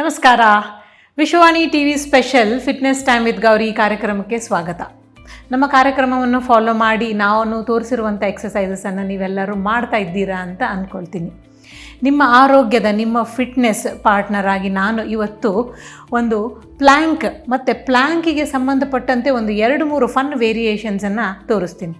ನಮಸ್ಕಾರ. Vishwavani TV special fitness time with Gauri ಕಾರ್ಯಕ್ರಮಕ್ಕೆ ಸ್ವಾಗತ. ನಮ್ಮ ಕಾರ್ಯಕ್ರಮವನ್ನು ಫಾಲೋ ಮಾಡಿ ನಾವು ತೋರಿಸಿರುವಂಥ ಎಕ್ಸಸೈಸಸನ್ನು ನೀವೆಲ್ಲರೂ ಮಾಡ್ತಾ ಇದ್ದೀರಾ ಅಂತ ಅಂದ್ಕೊಳ್ತೀನಿ. ನಿಮ್ಮ ಆರೋಗ್ಯದ ನಿಮ್ಮ ಫಿಟ್ನೆಸ್ ಪಾರ್ಟ್ನರ್ ಆಗಿ ನಾನು ಇವತ್ತು ಒಂದು ಪ್ಲ್ಯಾಂಕ್ ಮತ್ತು ಪ್ಲ್ಯಾಂಕಿಗೆ ಸಂಬಂಧಪಟ್ಟಂತೆ ಒಂದು 2-3 ಫನ್ ವೇರಿಯೇಷನ್ಸನ್ನು ತೋರಿಸ್ತೀನಿ.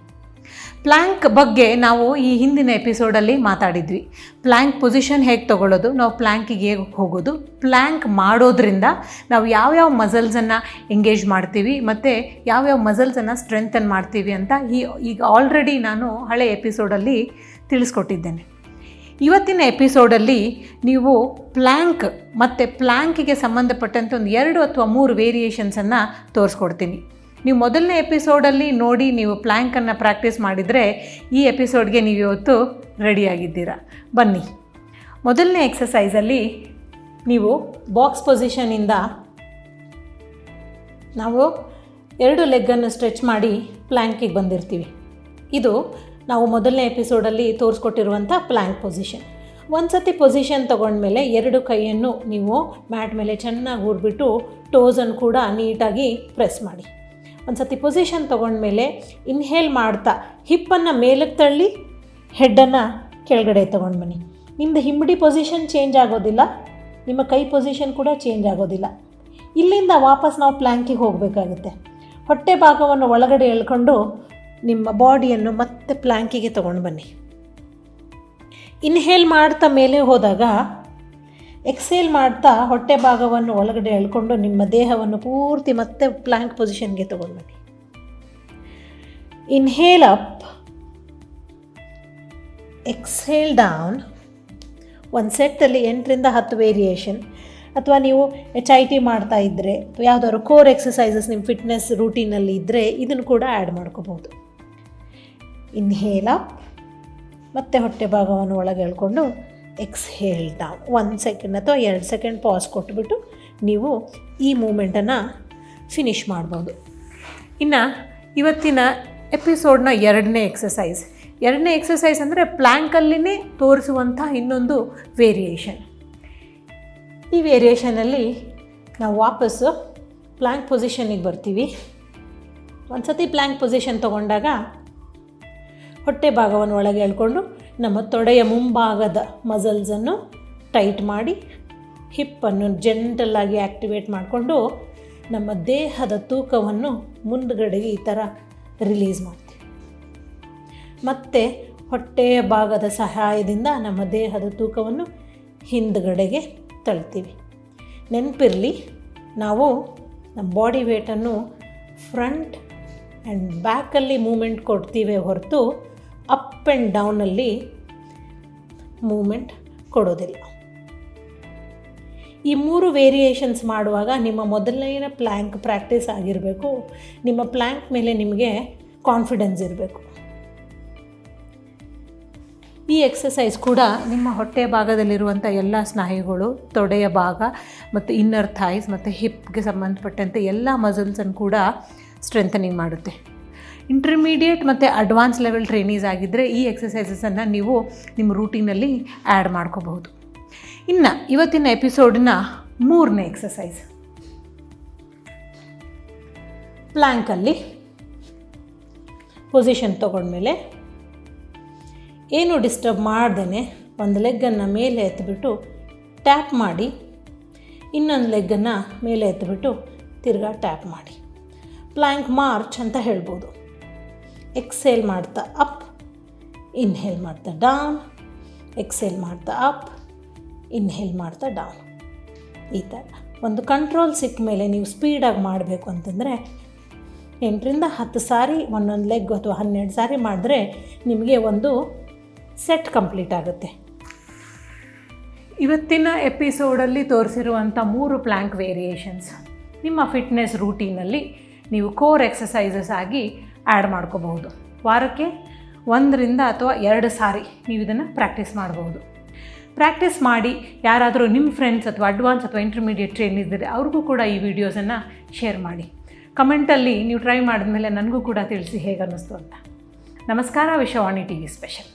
ಪ್ಲ್ಯಾಂಕ್ ಬಗ್ಗೆ ನಾವು ಈ ಹಿಂದಿನ ಎಪಿಸೋಡಲ್ಲಿ ಮಾತಾಡಿದ್ವಿ. ಪ್ಲ್ಯಾಂಕ್ ಪೊಸಿಷನ್ ಹೇಗೆ ತೊಗೊಳ್ಳೋದು, ನಾವು ಪ್ಲ್ಯಾಂಕಿಗೆ ಹೇಗೆ ಹೋಗೋದು, ಪ್ಲ್ಯಾಂಕ್ ಮಾಡೋದ್ರಿಂದ ನಾವು ಯಾವ್ಯಾವ ಮಸಲ್ಸನ್ನು ಎಂಗೇಜ್ ಮಾಡ್ತೀವಿ ಮತ್ತು ಯಾವ್ಯಾವ ಮಸಲ್ಸನ್ನು ಸ್ಟ್ರೆಂಥನ್ ಮಾಡ್ತೀವಿ ಅಂತ ಈಗ ಆಲ್ರೆಡಿ ನಾನು ಹಳೆ ಎಪಿಸೋಡಲ್ಲಿ ತಿಳಿಸ್ಕೊಟ್ಟಿದ್ದೇನೆ. ಇವತ್ತಿನ ಎಪಿಸೋಡಲ್ಲಿ ನೀವು ಪ್ಲ್ಯಾಂಕ್ ಮತ್ತು ಪ್ಲ್ಯಾಂಕಿಗೆ ಸಂಬಂಧಪಟ್ಟಂತೆ ಒಂದು 2 ಅಥವಾ 3 ವೇರಿಯೇಷನ್ಸನ್ನು ತೋರಿಸ್ಕೊಡ್ತೀನಿ. ನೀವು ಮೊದಲನೇ ಎಪಿಸೋಡಲ್ಲಿ ನೋಡಿ ನೀವು ಪ್ಲ್ಯಾಂಕನ್ನು ಪ್ರಾಕ್ಟೀಸ್ ಮಾಡಿದರೆ ಈ ಎಪಿಸೋಡ್ಗೆ ನೀವು ಇವತ್ತು ರೆಡಿಯಾಗಿದ್ದೀರಾ. ಬನ್ನಿ, ಮೊದಲನೇ ಎಕ್ಸಸೈಸಲ್ಲಿ ನೀವು ಬಾಕ್ಸ್ ಪೊಸಿಷನಿಂದ ನಾವು 2 ಲೆಗ್ಗನ್ನು ಸ್ಟ್ರೆಚ್ ಮಾಡಿ ಪ್ಲ್ಯಾಂಕಿಗೆ ಬಂದಿರ್ತೀವಿ. ಇದು ನಾವು ಮೊದಲನೇ ಎಪಿಸೋಡಲ್ಲಿ ತೋರಿಸ್ಕೊಟ್ಟಿರುವಂಥ ಪ್ಲ್ಯಾಂಕ್ ಪೊಸಿಷನ್. ಒಂದು ಸತಿ ಪೊಸಿಷನ್ ತೊಗೊಂಡ್ಮೇಲೆ 2 ಕೈಯನ್ನು ನೀವು ಮ್ಯಾಟ್ ಮೇಲೆ ಚೆನ್ನಾಗಿ ಊರ್ಬಿಟ್ಟು ಟೋಸನ್ನು ಕೂಡ ನೀಟಾಗಿ ಪ್ರೆಸ್ ಮಾಡಿ. ಒಂದು ಸತಿ ಪೊಸಿಷನ್ ತೊಗೊಂಡ್ಮೇಲೆ ಇನ್ಹೇಲ್ ಮಾಡ್ತಾ ಹಿಪ್ಪನ್ನು ಮೇಲಕ್ಕೆ ತಳ್ಳಿ ಹೆಡ್ಡನ್ನು ಕೆಳಗಡೆ ತೊಗೊಂಡು ಬನ್ನಿ. ನಿಮ್ಮದು ಹಿಂಬಡಿ ಪೊಸಿಷನ್ ಚೇಂಜ್ ಆಗೋದಿಲ್ಲ, ನಿಮ್ಮ ಕೈ ಪೊಸಿಷನ್ ಕೂಡ ಚೇಂಜ್ ಆಗೋದಿಲ್ಲ. ಇಲ್ಲಿಂದ ವಾಪಸ್ ನಾವು ಪ್ಲ್ಯಾಂಕಿಗೆ ಹೋಗಬೇಕಾಗುತ್ತೆ. ಹೊಟ್ಟೆ ಭಾಗವನ್ನು ಒಳಗಡೆ ಎಳ್ಕೊಂಡು ನಿಮ್ಮ ಬಾಡಿಯನ್ನು ಮತ್ತೆ ಪ್ಲ್ಯಾಂಕಿಗೆ ತೊಗೊಂಡು ಬನ್ನಿ. ಇನ್ಹೇಲ್ ಮಾಡ್ತಾ ಮೇಲೆ ಹೋದಾಗ ಎಕ್ಸೇಲ್ ಮಾಡ್ತಾ ಹೊಟ್ಟೆ ಭಾಗವನ್ನು ಒಳಗಡೆ ಎಳ್ಕೊಂಡು ನಿಮ್ಮ ದೇಹವನ್ನು ಪೂರ್ತಿ ಮತ್ತೆ ಪ್ಲ್ಯಾಂಕ್ ಪೊಸಿಷನ್ಗೆ ತೊಗೊಂಡು ಬನ್ನಿ. Inhale up, exhale down. ಒಂದು ಸೆಟ್ಟಲ್ಲಿ 8ರಿಂದ 10 ವೇರಿಯೇಷನ್. ಅಥವಾ ನೀವು HIIT ಮಾಡ್ತಾ ಇದ್ದರೆ ಅಥವಾ ಯಾವುದಾದ್ರು ಕೋರ್ ಎಕ್ಸಸೈಸಸ್ ನಿಮ್ಮ ಫಿಟ್ನೆಸ್ ರೂಟೀನಲ್ಲಿ ಇದ್ದರೆ ಇದನ್ನು ಕೂಡ ಆ್ಯಡ್ ಮಾಡ್ಕೋಬೋದು. ಇನ್ಹೇಲ್ ಅಪ್, ಮತ್ತೆ ಹೊಟ್ಟೆ ಭಾಗವನ್ನು ಒಳಗೆ ಎಳ್ಕೊಂಡು ಎಕ್ಸ್ಹೇಲ್ ಡೌನ್. 1 ಸೆಕೆಂಡ್ ಅಥವಾ 2 ಸೆಕೆಂಡ್ ಪಾಸ್ ಕೊಟ್ಬಿಟ್ಟು ನೀವು ಈ ಮೂಮೆಂಟನ್ನು ಫಿನಿಷ್ ಮಾಡ್ಬೋದು. ಇನ್ನು ಇವತ್ತಿನ ಎಪಿಸೋಡ್ನ 2ನೇ ಎಕ್ಸಸೈಸ್ ಅಂದರೆ ಪ್ಲ್ಯಾಂಕಲ್ಲಿನೇ ತೋರಿಸುವಂಥ ಇನ್ನೊಂದು ವೇರಿಯೇಷನ್. ಈ ವೇರಿಯೇಷನಲ್ಲಿ ನಾವು ವಾಪಸ್ಸು ಪ್ಲ್ಯಾಂಕ್ ಪೊಸಿಷನಿಗೆ ಬರ್ತೀವಿ. ಒಂದು ಸತಿ ಪ್ಲ್ಯಾಂಕ್ ಪೊಸಿಷನ್ ತೊಗೊಂಡಾಗ ಹೊಟ್ಟೆ ಭಾಗವನ್ನು ಒಳಗೆ ಎಳ್ಕೊಂಡು ನಮ್ಮ ತೊಡೆಯ ಮುಂಭಾಗದ ಮಸಲ್ಸನ್ನು ಟೈಟ್ ಮಾಡಿ ಹಿಪ್ಪನ್ನು ಜೆಂಟಲಾಗಿ ಆ್ಯಕ್ಟಿವೇಟ್ ಮಾಡಿಕೊಂಡು ನಮ್ಮ ದೇಹದ ತೂಕವನ್ನು ಮುಂದುಗಡೆಗೆ ಈ ಥರ ರಿಲೀಸ್ ಮಾಡ್ತೀವಿ. ಮತ್ತು ಹೊಟ್ಟೆಯ ಭಾಗದ ಸಹಾಯದಿಂದ ನಮ್ಮ ದೇಹದ ತೂಕವನ್ನು ಹಿಂದುಗಡೆಗೆ ತಳ್ತೀವಿ. ನೆನಪಿರಲಿ, ನಾವು ನಮ್ಮ ಬಾಡಿ ವೇಟನ್ನು ಫ್ರಂಟ್ ಆ್ಯಂಡ್ ಬ್ಯಾಕಲ್ಲಿ ಮೂಮೆಂಟ್ ಕೊಡ್ತೀವಿ ಹೊರತು ಅಪ್ ಆ್ಯಂಡ್ ಡೌನಲ್ಲಿ ಮೂಮೆಂಟ್ ಕೊಡೋದಿಲ್ಲ. ಈ 3 ವೇರಿಯೇಷನ್ಸ್ ಮಾಡುವಾಗ ನಿಮ್ಮ ಮೊದಲನೇ ಪ್ಲ್ಯಾಂಕ್ ಪ್ರಾಕ್ಟೀಸ್ ಆಗಿರಬೇಕು. ನಿಮ್ಮ ಪ್ಲ್ಯಾಂಕ್ ಮೇಲೆ ನಿಮಗೆ ಕಾನ್ಫಿಡೆನ್ಸ್ ಇರಬೇಕು. ಈ ಎಕ್ಸಸೈಸ್ ಕೂಡ ನಿಮ್ಮ ಹೊಟ್ಟೆ ಭಾಗದಲ್ಲಿರುವಂಥ ಎಲ್ಲ ಸ್ನಾಯುಗಳು, ತೊಡೆಯ ಭಾಗ ಮತ್ತು ಇನ್ನರ್ ಥೈಸ್ ಮತ್ತು ಹಿಪ್ಗೆ ಸಂಬಂಧಪಟ್ಟಂತೆ ಎಲ್ಲ ಮಸಲ್ಸನ್ನು ಕೂಡ ಸ್ಟ್ರೆಂಥನಿಂಗ್ ಮಾಡುತ್ತೆ. ಇಂಟರ್ಮೀಡಿಯೇಟ್ ಮತ್ತು ಅಡ್ವಾನ್ಸ್ ಲೆವೆಲ್ ಟ್ರೈನೀಸ್ ಆಗಿದ್ದರೆ ಈ ಎಕ್ಸಸೈಸಸನ್ನು ನೀವು ನಿಮ್ಮ ರೂಟೀನಲ್ಲಿ ಆ್ಯಡ್ ಮಾಡ್ಕೋಬಹುದು. ಇನ್ನು ಇವತ್ತಿನ ಎಪಿಸೋಡಿನ 3ನೇ ಎಕ್ಸಸೈಸ್. ಪ್ಲ್ಯಾಂಕಲ್ಲಿ ಪೊಸಿಷನ್ ತೊಗೊಂಡ್ಮೇಲೆ ಏನು ಡಿಸ್ಟರ್ಬ್ ಮಾಡ್ದೇ ಒಂದು ಲೆಗ್ಗನ್ನು ಮೇಲೆ ಎತ್ತಿಬಿಟ್ಟು ಟ್ಯಾಪ್ ಮಾಡಿ, ಇನ್ನೊಂದು ಲೆಗ್ಗನ್ನು ಮೇಲೆ ಎತ್ತಿಬಿಟ್ಟು ತಿರ್ಗಾ ಟ್ಯಾಪ್ ಮಾಡಿ. ಪ್ಲ್ಯಾಂಕ್ ಮಾರ್ಚ್ ಅಂತ ಹೇಳ್ಬೋದು. ಎಕ್ಸೇಲ್ ಮಾಡ್ತಾ ಅಪ್, ಇನ್ಹೇಲ್ ಮಾಡ್ತಾ ಡೌನ್, ಎಕ್ಸೇಲ್ ಮಾಡ್ತಾ ಅಪ್, ಇನ್ಹೇಲ್ ಮಾಡ್ತಾ ಡೌನ್. ಈ ಥರ ಒಂದು ಕಂಟ್ರೋಲ್ ಸಿಕ್ಕ ಮೇಲೆ ನೀವು ಸ್ಪೀಡಾಗಿ ಮಾಡಬೇಕು ಅಂತಂದರೆ 8ರಿಂದ 10 ಸಾರಿ ಒಂದೊಂದು ಲೆಗ್ ಅಥವಾ 12 ಸಾರಿ ಮಾಡಿದ್ರೆ ನಿಮಗೆ ಒಂದು ಸೆಟ್ ಕಂಪ್ಲೀಟ್ ಆಗುತ್ತೆ. ಇವತ್ತಿನ ಎಪಿಸೋಡಲ್ಲಿ ತೋರಿಸಿರುವಂಥ 3 ಪ್ಲ್ಯಾಂಕ್ ವೇರಿಯೇಷನ್ಸ್ ನಿಮ್ಮ ಫಿಟ್ನೆಸ್ ರೂಟೀನಲ್ಲಿ ನೀವು ಕೋರ್ ಎಕ್ಸಸೈಸಸ್ ಆಗಿ ಆ್ಯಡ್ ಮಾಡ್ಕೋಬಹುದು. ವಾರಕ್ಕೆ 1ರಿಂದ ಅಥವಾ 2 ಸಾರಿ ನೀವು ಇದನ್ನು ಪ್ರಾಕ್ಟೀಸ್ ಮಾಡಬಹುದು. ಪ್ರಾಕ್ಟೀಸ್ ಮಾಡಿ ಯಾರಾದರೂ ನಿಮ್ಮ ಫ್ರೆಂಡ್ಸ್ ಅಥವಾ ಅಡ್ವಾನ್ಸ್ ಅಥವಾ ಇಂಟರ್ಮೀಡಿಯೇಟ್ ಟ್ರೈನ್ ಇದ್ದರೆ ಅವ್ರಿಗೂ ಕೂಡ ಈ ವಿಡಿಯೋಸನ್ನು ಶೇರ್ ಮಾಡಿ. ಕಮೆಂಟಲ್ಲಿ ನೀವು ಟ್ರೈ ಮಾಡಿದ್ಮೇಲೆ ನನಗೂ ಕೂಡ ತಿಳಿಸಿ ಹೇಗೆ ಅನ್ನಿಸ್ತು ಅಂತ. ನಮಸ್ಕಾರ. Vishwavani TV special.